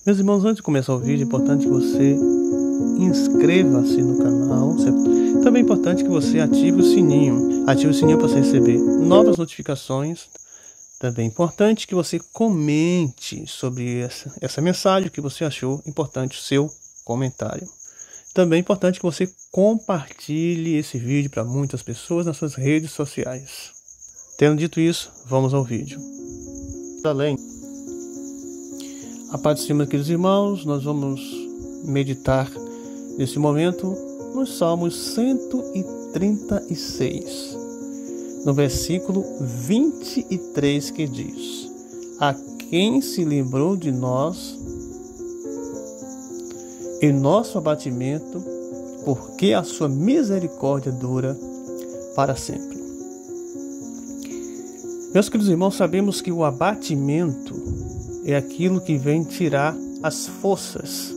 Meus irmãos, antes de começar o vídeo, é importante que você inscreva-se no canal. Também é importante que você ative o sininho. Ative o sininho para você receber novas notificações. Também é importante que você comente sobre essa mensagem, o que você achou importante, o seu comentário. Também é importante que você compartilhe esse vídeo para muitas pessoas nas suas redes sociais. Tendo dito isso, vamos ao vídeo. Além, a paz do Senhor, queridos irmãos, nós vamos meditar nesse momento nos Salmos 136, no versículo 23, que diz: a quem se lembrou de nós em nosso abatimento, porque a sua misericórdia dura para sempre. Meus queridos irmãos, sabemos que o abatimento é aquilo que vem tirar as forças.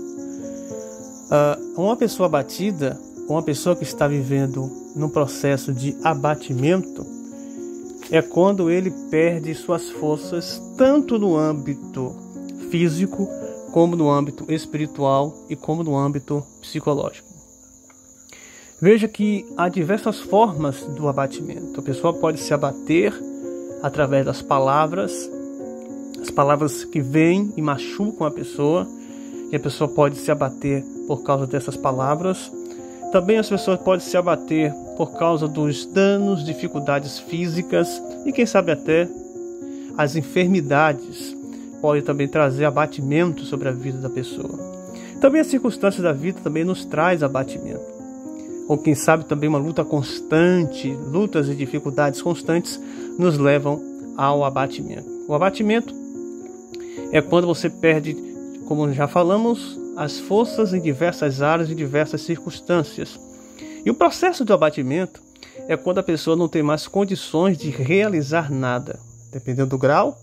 Uma pessoa abatida, uma pessoa que está vivendo num processo de abatimento, é quando ele perde suas forças tanto no âmbito físico, como no âmbito espiritual e como no âmbito psicológico. Veja que há diversas formas do abatimento. A pessoa pode se abater através das palavras, as palavras que vêm e machucam a pessoa, e a pessoa pode se abater por causa dessas palavras. Também as pessoas podem se abater por causa dos danos, dificuldades físicas e quem sabe até as enfermidades podem também trazer abatimento sobre a vida da pessoa. Também as circunstâncias da vida também nos traz abatimento. Ou quem sabe também uma luta constante, lutas e dificuldades constantes nos levam ao abatimento. O abatimento é quando você perde, como já falamos, as forças em diversas áreas e diversas circunstâncias. E o processo do abatimento é quando a pessoa não tem mais condições de realizar nada. Dependendo do grau,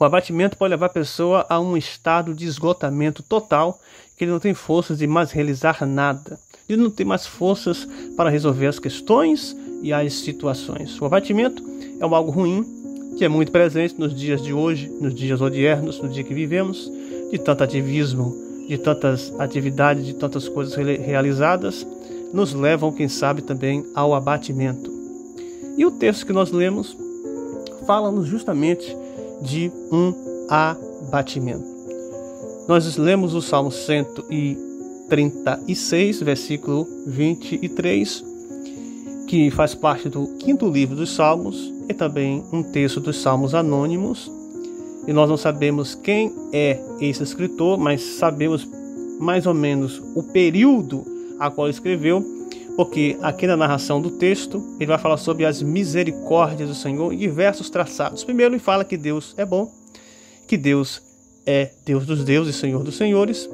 o abatimento pode levar a pessoa a um estado de esgotamento total, que ele não tem forças de mais realizar nada. Ele não tem mais forças para resolver as questões e as situações. O abatimento é algo ruim, que é muito presente nos dias de hoje, nos dias odiernos, no dia que vivemos, de tanto ativismo, de tantas atividades, de tantas coisas realizadas, nos levam, quem sabe, também ao abatimento. E o texto que nós lemos fala-nos justamente de um abatimento. Nós lemos o Salmo 136, versículo 23, que faz parte do 5º livro dos Salmos, e também um texto dos Salmos anônimos. E nós não sabemos quem é esse escritor, mas sabemos mais ou menos o período a qual escreveu, porque aqui na narração do texto ele vai falar sobre as misericórdias do Senhor em diversos traçados. Primeiro ele fala que Deus é bom, que Deus é Deus dos deuses, Senhor dos senhores,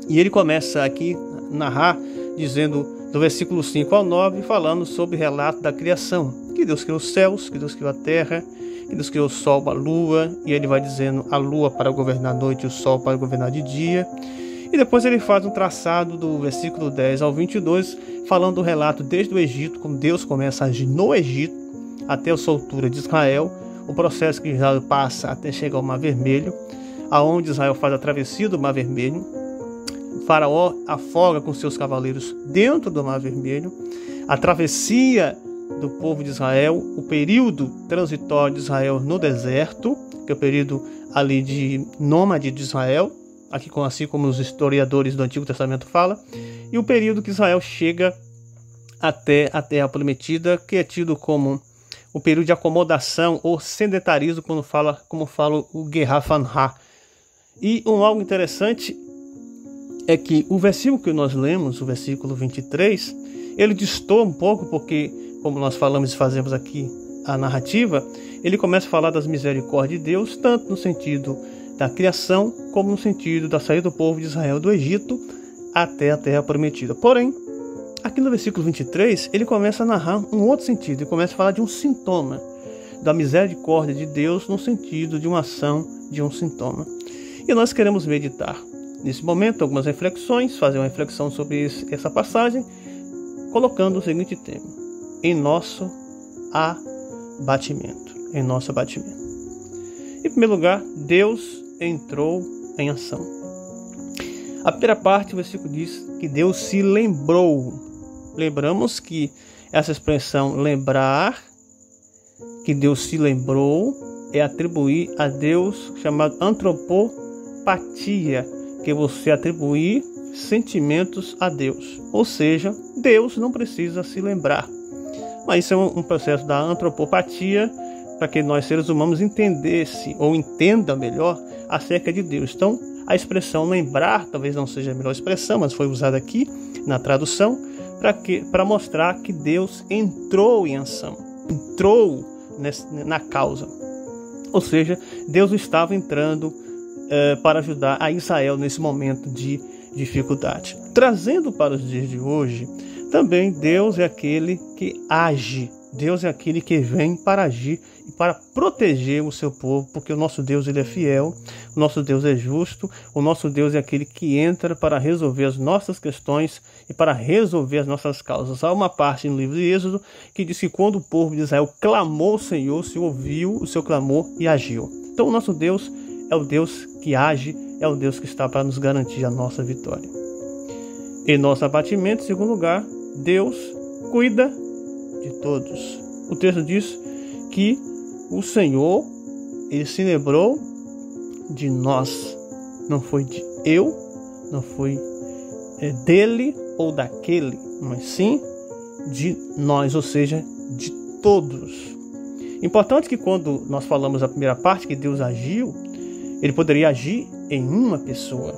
e ele começa aqui a narrar dizendo do versículo 5 ao 9, falando sobre o relato da criação, que Deus criou os céus, que Deus criou a terra, que Deus criou o sol, a lua, e ele vai dizendo a lua para governar a noite e o sol para governar de dia. E depois ele faz um traçado do versículo 10 ao 22, falando do relato desde o Egito, como Deus começa a agir no Egito, até a soltura de Israel, o processo que Israel passa até chegar ao Mar Vermelho, aonde Israel faz a travessia do Mar Vermelho. O faraó afoga com seus cavaleiros dentro do Mar Vermelho, a travessia do povo de Israel, o período transitório de Israel no deserto, que é o período ali de nômade de Israel, assim como os historiadores do Antigo Testamento falam, e o período que Israel chega até a Terra Prometida, que é tido como o período de acomodação ou sedentarismo, como fala o Gerhafanha. E algo interessante é que o versículo que nós lemos, o versículo 23, ele destoa um pouco, porque, como nós falamos e fazemos aqui a narrativa, ele começa a falar das misericórdias de Deus, tanto no sentido da criação, como no sentido da saída do povo de Israel do Egito até a Terra Prometida. Porém, aqui no versículo 23, ele começa a narrar um outro sentido, ele começa a falar de um sintoma, da misericórdia de Deus no sentido de uma ação, de um sintoma. E nós queremos meditar nesse momento algumas reflexões, fazer uma reflexão sobre essa passagem, colocando o seguinte tema: em nosso abatimento. Em nosso abatimento. Em primeiro lugar, Deus entrou em ação. A primeira parte do versículo diz que Deus se lembrou. Lembramos que essa expressão lembrar, que Deus se lembrou, é atribuir a Deus chamado antropopatia, que é você atribuir sentimentos a Deus. Ou seja, Deus não precisa se lembrar. Mas isso é um processo da antropopatia, para que nós seres humanos entendam melhor acerca de Deus. Então, a expressão lembrar talvez não seja a melhor expressão, mas foi usada aqui na tradução para mostrar que Deus entrou em ação, entrou na causa. Ou seja, Deus estava entrando para ajudar a Israel nesse momento de dificuldade. Trazendo para os dias de hoje, também Deus é aquele que age. Deus é aquele que vem para agir e para proteger o seu povo, porque o nosso Deus ele é fiel, o nosso Deus é justo, o nosso Deus é aquele que entra para resolver as nossas questões e para resolver as nossas causas. Há uma parte no livro de Êxodo que diz que quando o povo de Israel clamou ao Senhor, o Senhor ouviu o seu clamor e agiu. Então o nosso Deus é o Deus que age, é o Deus que está para nos garantir a nossa vitória. Em nosso abatimento, em segundo lugar, Deus cuida de todos. O texto diz que o Senhor, ele se lembrou de nós. Não foi de eu, não foi dele ou daquele, mas sim de nós, ou seja, de todos. Importante que quando nós falamos a primeira parte, que Deus agiu, ele poderia agir em uma pessoa,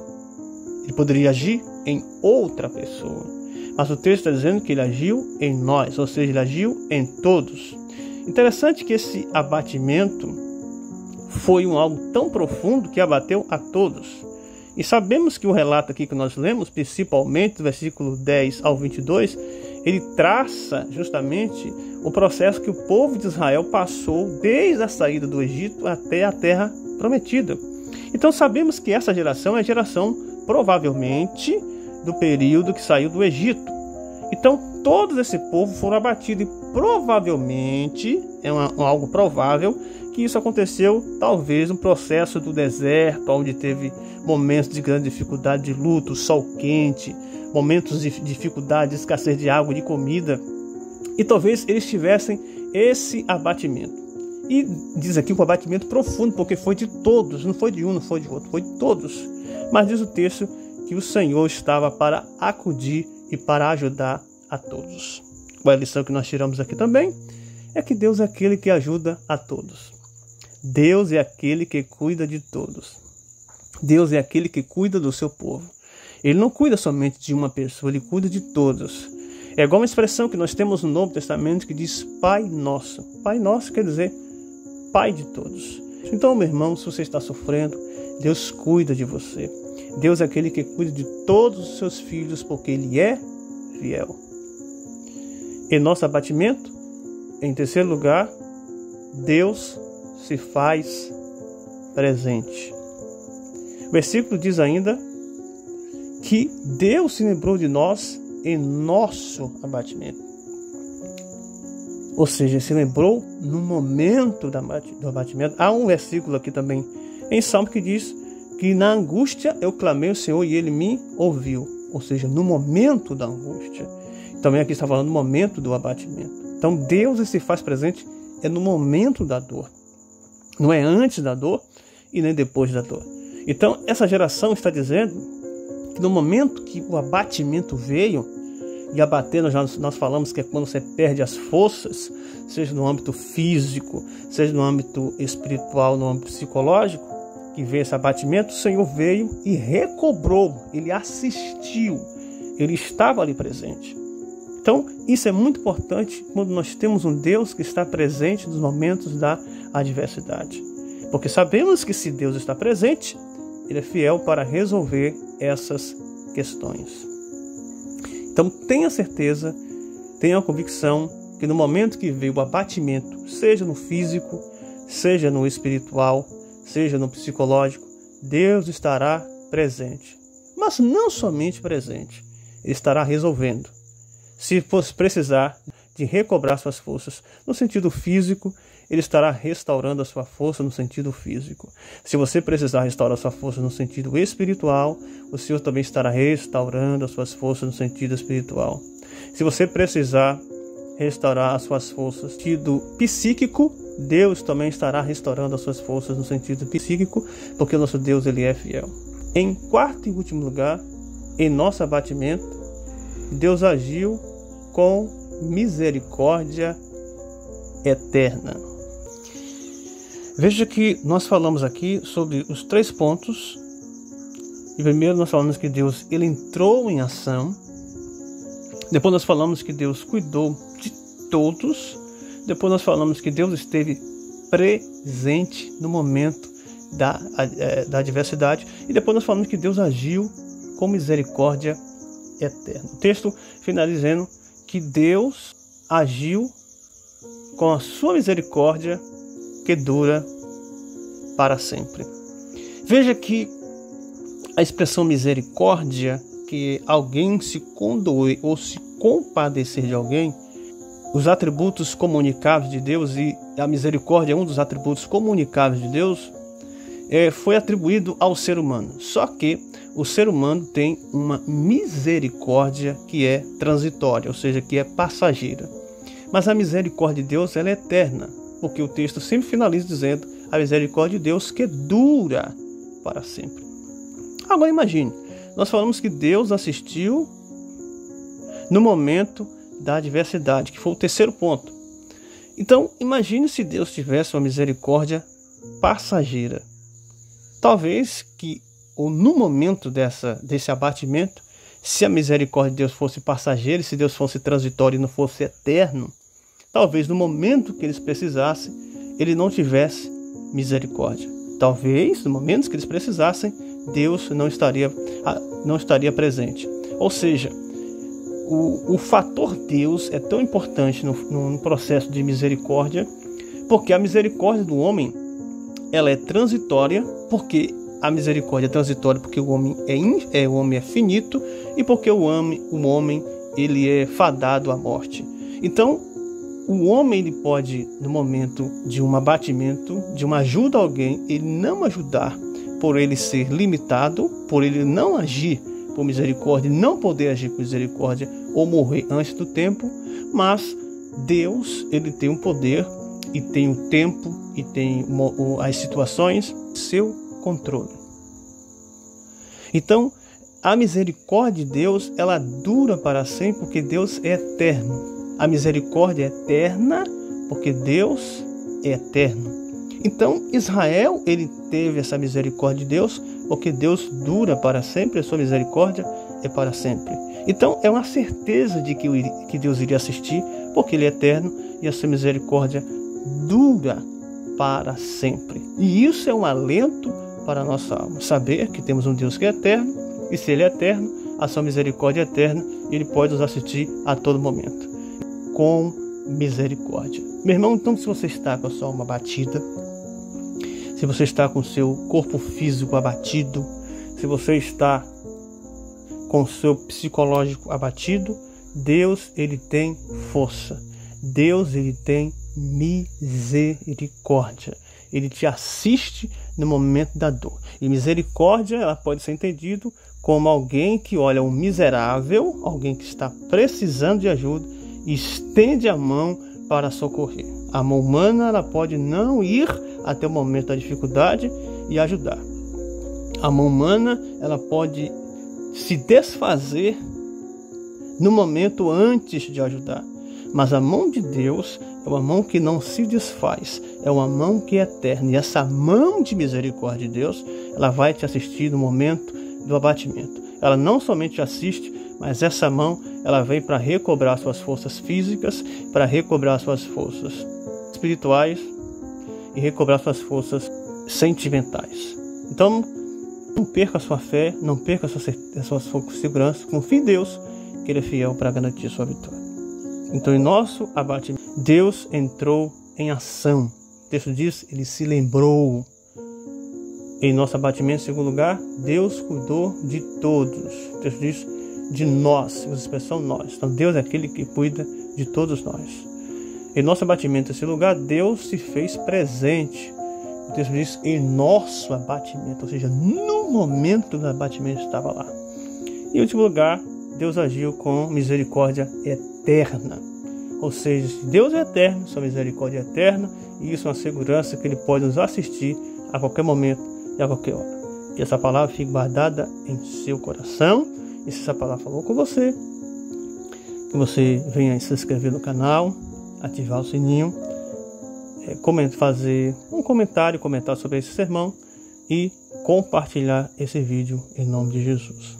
ele poderia agir em outra pessoa. Mas o texto está dizendo que ele agiu em nós, ou seja, ele agiu em todos. Interessante que esse abatimento foi algo tão profundo que abateu a todos. E sabemos que o relato aqui que nós lemos, principalmente do versículo 10 ao 22, ele traça justamente o processo que o povo de Israel passou desde a saída do Egito até a terra prometida. Então sabemos que essa geração é a geração provavelmente do período que saiu do Egito. Então todo esse povo foram abatidos e provavelmente, algo provável, que isso aconteceu talvez no processo do deserto, onde teve momentos de grande dificuldade de luto, sol quente, momentos de dificuldade, de escassez de água, de comida, e talvez eles tivessem esse abatimento. E diz aqui que o abatimento profundo, porque foi de todos, não foi de um, não foi de outro, foi de todos. Mas diz o texto que o Senhor estava para acudir e para ajudar a todos. A lição que nós tiramos aqui também é que Deus é aquele que ajuda a todos. Deus é aquele que cuida de todos. Deus é aquele que cuida do seu povo. Ele não cuida somente de uma pessoa, ele cuida de todos. É igual uma expressão que nós temos no Novo Testamento que diz Pai Nosso. Pai Nosso quer dizer Pai de todos. Então, meu irmão, se você está sofrendo, Deus cuida de você. Deus é aquele que cuida de todos os seus filhos, porque Ele é fiel. Em nosso abatimento, em terceiro lugar, Deus se faz presente. O versículo diz ainda que Deus se lembrou de nós em nosso abatimento. Ou seja, se lembrou no momento do abatimento. Há um versículo aqui também em Salmo que diz que na angústia eu clamei ao Senhor e Ele me ouviu. Ou seja, no momento da angústia. Também aqui está falando no momento do abatimento. Então Deus se faz presente no momento da dor. Não é antes da dor e nem depois da dor. Então essa geração está dizendo que no momento que o abatimento veio, e abater nós falamos que é quando você perde as forças, seja no âmbito físico, seja no âmbito espiritual, no âmbito psicológico, que veio esse abatimento, o Senhor veio e recobrou, Ele assistiu, Ele estava ali presente. Então, isso é muito importante quando nós temos um Deus que está presente nos momentos da adversidade. Porque sabemos que se Deus está presente, Ele é fiel para resolver essas questões. Então, tenha certeza, tenha a convicção que no momento que veio o abatimento, seja no físico, seja no espiritual, seja no psicológico, Deus estará presente. Mas não somente presente, Ele estará resolvendo. Se fosse precisar de recobrar suas forças no sentido físico, Ele estará restaurando a sua força no sentido físico. Se você precisar restaurar a sua força no sentido espiritual, o Senhor também estará restaurando as suas forças no sentido espiritual. Se você precisar restaurar as suas forças no sentido psíquico, Deus também estará restaurando as suas forças no sentido psíquico, porque o nosso Deus, ele é fiel. Em quarto e último lugar, em nosso abatimento, Deus agiu com misericórdia eterna. Veja que nós falamos aqui sobre os 3 pontos. E primeiro nós falamos que Deus, ele entrou em ação. Depois nós falamos que Deus cuidou de todos. Depois nós falamos que Deus esteve presente no momento da adversidade. E depois nós falamos que Deus agiu com misericórdia eterna. O texto finaliza dizendo que Deus agiu com a sua misericórdia que dura para sempre. Veja que a expressão misericórdia, que alguém se condoer ou se compadecer de alguém, os atributos comunicáveis de Deus, e a misericórdia é um dos atributos comunicáveis de Deus, foi atribuído ao ser humano. Só que o ser humano tem uma misericórdia que é transitória, ou seja, que é passageira. Mas a misericórdia de Deus, ela é eterna, porque o texto sempre finaliza dizendo a misericórdia de Deus que dura para sempre. Agora imagine, nós falamos que Deus assistiu no momento da adversidade, que foi o terceiro ponto. Então, imagine se Deus tivesse uma misericórdia passageira. Talvez que, ou no momento desse abatimento, se a misericórdia de Deus fosse passageira, se Deus fosse transitório e não fosse eterno, talvez no momento que eles precisassem, ele não tivesse misericórdia. Talvez no momento que eles precisassem, Deus não estaria presente. Ou seja, o fator Deus é tão importante no processo de misericórdia, porque a misericórdia do homem, ela é transitória, porque a misericórdia é transitória, porque o homem é finito, e porque o homem ele é fadado à morte. Então, o homem ele pode, no momento de um abatimento, de uma ajuda a alguém, ele não ajudar por ele ser limitado, por ele não agir por misericórdia, não poder agir por misericórdia ou morrer antes do tempo, mas Deus, ele tem um poder e tem o tempo e tem as situações, seu controle. Então, a misericórdia de Deus, ela dura para sempre porque Deus é eterno. A misericórdia é eterna porque Deus é eterno. Então, Israel, ele teve essa misericórdia de Deus porque Deus dura para sempre, a sua misericórdia é para sempre. Então, é uma certeza de que Deus iria assistir, porque ele é eterno e a sua misericórdia dura para sempre. E isso é um alento para a nossa alma, saber que temos um Deus que é eterno, e se ele é eterno, a sua misericórdia é eterna, e ele pode nos assistir a todo momento, com misericórdia. Meu irmão, então, se você está com a sua alma abatida, se você está com o seu corpo físico abatido, se você está com o seu psicológico abatido, Deus, ele tem força. Deus, ele tem misericórdia. Ele te assiste no momento da dor. E misericórdia, ela pode ser entendido como alguém que olha um miserável, alguém que está precisando de ajuda, e estende a mão para socorrer. A mão humana, ela pode não ir até o momento da dificuldade e ajudar. A mão humana, ela pode se desfazer no momento antes de ajudar. Mas a mão de Deus é uma mão que não se desfaz, é uma mão que é eterna. E essa mão de misericórdia de Deus, ela vai te assistir no momento do abatimento. Ela não somente te assiste, mas essa mão, ela vem para recobrar suas forças físicas, para recobrar suas forças espirituais e recobrar suas forças sentimentais. Então, não perca a sua fé, não perca a sua segurança, confie em Deus, que Ele é fiel para garantir a sua vitória. Então, em nosso abatimento, Deus entrou em ação. O texto diz, Ele se lembrou. Em nosso abatimento, em segundo lugar, Deus cuidou de todos. O texto diz, de nós, usa a expressão nós. Então, Deus é aquele que cuida de todos nós. Em nosso abatimento nesse lugar, Deus se fez presente. O texto diz em nosso abatimento, ou seja, no momento do abatimento estava lá. Em último lugar, Deus agiu com misericórdia eterna. Ou seja, se Deus é eterno, sua misericórdia é eterna, e isso é uma segurança que Ele pode nos assistir a qualquer momento e a qualquer hora. Que essa palavra fique guardada em seu coração. E se essa palavra falou com você, que você venha se inscrever no canal, ativar o sininho, fazer um comentário, comentar sobre esse sermão e compartilhar esse vídeo em nome de Jesus.